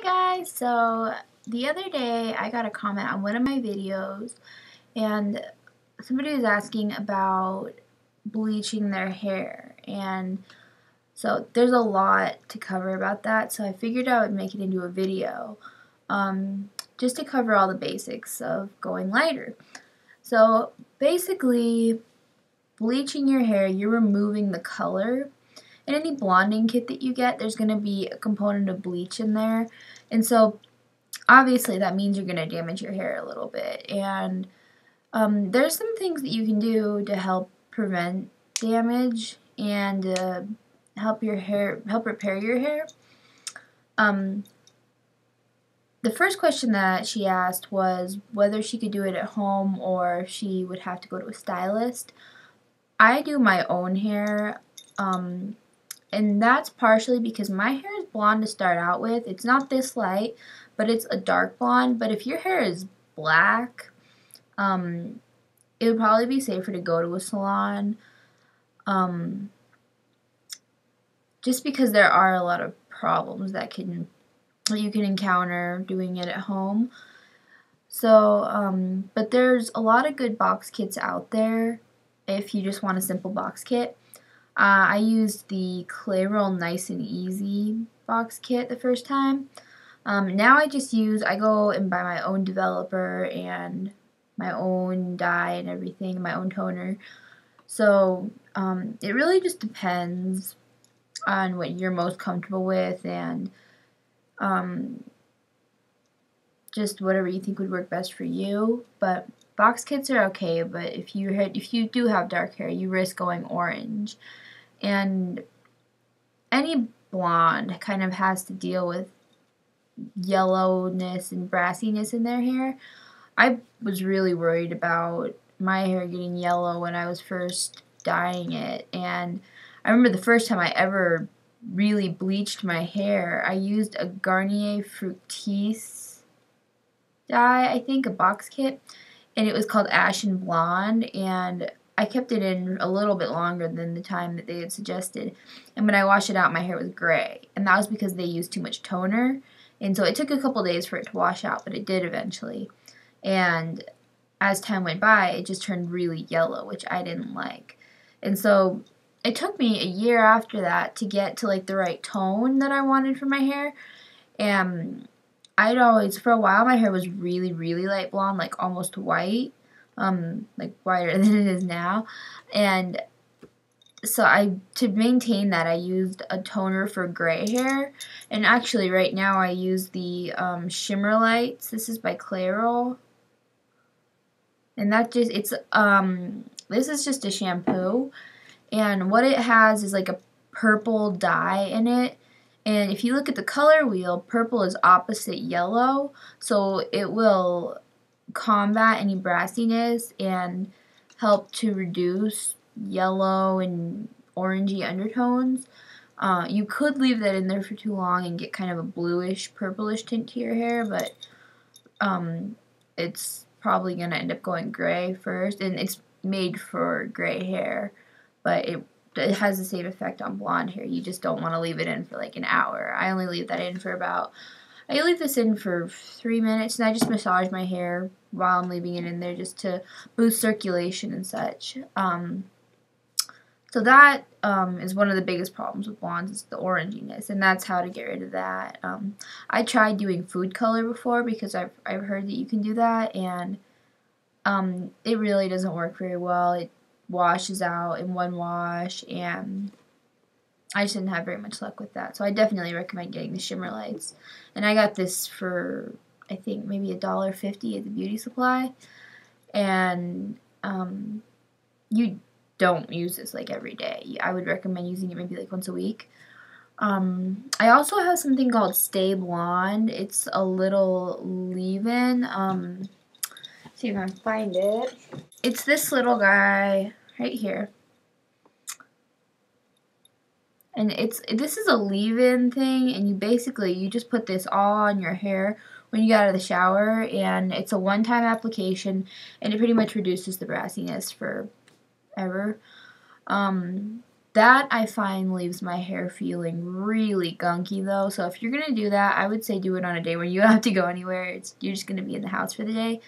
Guys, so the other day I got a comment on one of my videos and somebody was asking about bleaching their hair, and so there's a lot to cover about that, so I figured I would make it into a video just to cover all the basics of going lighter. So basically, bleaching your hair, you're removing the color. In any blonding kit that you get, there's going to be a component of bleach in there. And so, obviously, that means you're going to damage your hair a little bit. And there's some things that you can do to help prevent damage and help repair your hair. The first question that she asked was whether she could do it at home or if she would have to go to a stylist. I do my own hair. And that's partially because my hair is blonde to start out with. It's not this light, but it's a dark blonde. But if your hair is black, it would probably be safer to go to a salon. Just because there are a lot of problems that you can encounter doing it at home. So, but there's a lot of good box kits out there if you just want a simple box kit. I used the Clay Roll Nice and Easy box kit the first time. Now I go and buy my own developer and my own dye and everything, my own toner. So it really just depends on what you're most comfortable with and just whatever you think would work best for you. But box kits are okay, but if you do have dark hair, you risk going orange. And any blonde kind of has to deal with yellowness and brassiness in their hair. I was really worried about my hair getting yellow when I was first dyeing it, and I remember the first time I ever really bleached my hair, I used a Garnier Fructis dye, I think, a box kit, and it was called Ashen Blonde, and I kept it in a little bit longer than the time that they had suggested, and when I washed it out, my hair was gray, and that was because they used too much toner, and so it took a couple days for it to wash out, but it did eventually, and as time went by, it just turned really yellow, which I didn't like, and so it took me a year after that to get to like the right tone that I wanted for my hair, and for a while, my hair was really, really light blonde, like almost white, like whiter than it is now, and so to maintain that, I used a toner for gray hair, and actually right now I use the Shimmer Lights. This is by Clairol, and this is just a shampoo, and what it has is like a purple dye in it. And if you look at the color wheel, purple is opposite yellow, so it will combat any brassiness and help to reduce yellow and orangey undertones. You could leave that in there for too long and get kind of a bluish, purplish tint to your hair, but it's probably going to end up going gray first, and it's made for gray hair, but it has the same effect on blonde hair. You just don't want to leave it in for like an hour. I leave this in for 3 minutes, and I just massage my hair while I'm leaving it in there just to boost circulation and such. So that is one of the biggest problems with blondes, is the oranginess, and that's how to get rid of that. I tried doing food color before because I've heard that you can do that, and it really doesn't work very well. It washes out in one wash, and I just didn't have very much luck with that. So I definitely recommend getting the Shimmer Lights. And I got this for, I think, maybe $1.50 at the beauty supply. And you don't use this like every day. I would recommend using it maybe like once a week. I also have something called Stay Blonde. It's a little leave-in. See if I can find it. It's this little guy right here. And this is a leave-in thing, and you just put this all on your hair when you get out of the shower, and it's a one-time application, and it pretty much reduces the brassiness forever. That I find leaves my hair feeling really gunky though. So if you're going to do that, I would say do it on a day where you don't have to go anywhere. You're just going to be in the house for the day.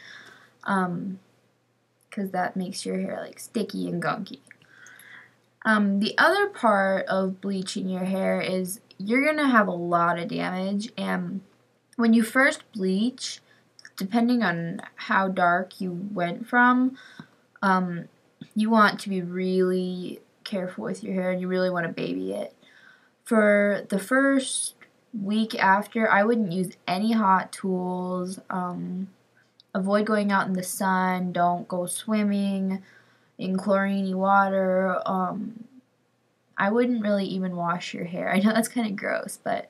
Because that makes your hair like sticky and gunky. The other part of bleaching your hair is you're going to have a lot of damage, and when you first bleach, depending on how dark you went from, you want to be really careful with your hair, and you really want to baby it. For the first week after, I wouldn't use any hot tools. Avoid going out in the sun. Don't go swimming in chlorine water. I wouldn't really even wash your hair. I know that's kind of gross, but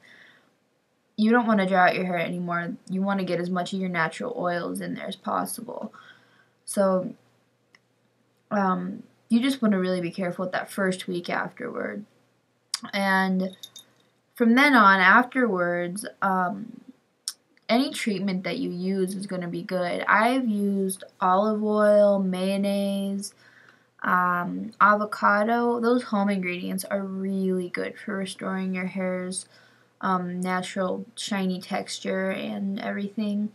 you don't want to dry out your hair anymore. You want to get as much of your natural oils in there as possible. So you just want to really be careful with that first week afterward. And from then on, afterwards, any treatment that you use is going to be good. I've used olive oil, mayonnaise, avocado. Those home ingredients are really good for restoring your hair's natural shiny texture and everything.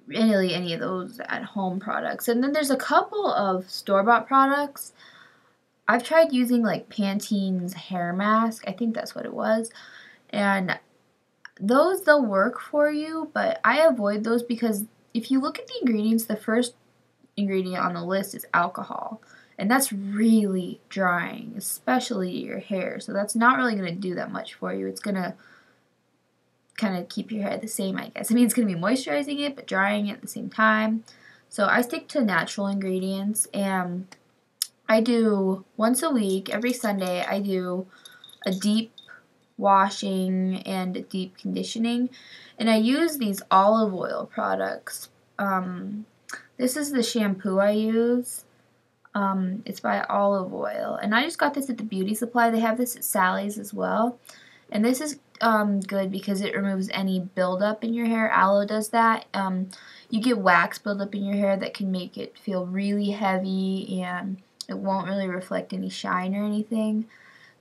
Really any of those at home products. And then there's a couple of store-bought products. I've tried using like Pantene's hair mask. I think that's what it was. And those, they'll work for you, but I avoid those because if you look at the ingredients, the first ingredient on the list is alcohol. And that's really drying, especially your hair. So that's not really going to do that much for you. It's going to kind of keep your hair the same, I guess. I mean, it's going to be moisturizing it, but drying it at the same time. So I stick to natural ingredients, and I do once a week, every Sunday, I do a deep washing and a deep conditioning. And I use these olive oil products. This is the shampoo I use. It's by Olive Oil, and I just got this at the beauty supply. They have this at Sally's as well, and this is good because it removes any buildup in your hair. Aloe does that. You get wax buildup in your hair that can make it feel really heavy, and it won't really reflect any shine or anything.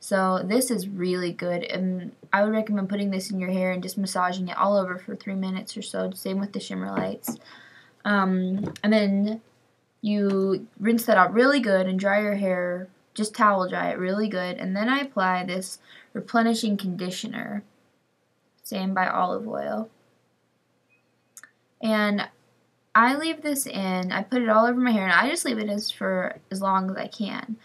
So this is really good, and I would recommend putting this in your hair and just massaging it all over for 3 minutes or so. Same with the shimmer lights. And then you rinse that out really good and dry your hair, just towel dry it really good, and then I apply this replenishing conditioner, same by Olive Oil. And I leave this in, I put it all over my hair, and I just leave it for as long as I can.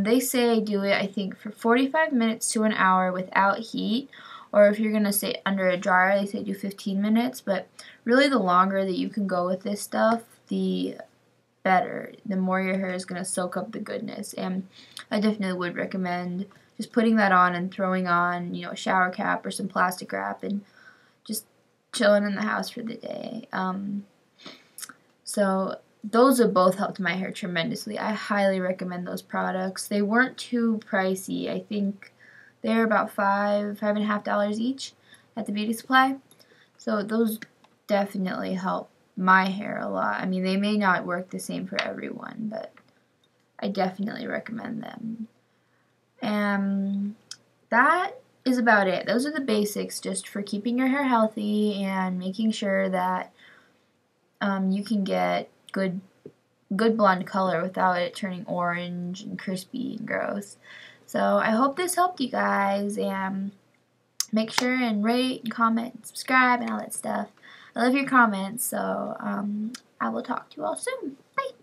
They say do it, I think, for 45 minutes to an hour without heat, or if you're going to stay under a dryer, they say do 15 minutes, but really the longer that you can go with this stuff, the better. The more your hair is going to soak up the goodness, and I definitely would recommend just putting that on and throwing on, a shower cap or some plastic wrap and just chilling in the house for the day. So those have both helped my hair tremendously. I highly recommend those products. They weren't too pricey. I think they're about $5.50 each at the beauty supply. So those definitely help my hair a lot. I mean, they may not work the same for everyone, but I definitely recommend them. And that is about it. Those are the basics just for keeping your hair healthy and making sure that you can get good blonde color without it turning orange and crispy and gross. So I hope this helped you guys, and make sure and rate and comment and subscribe and all that stuff. I love your comments, so I will talk to you all soon. Bye!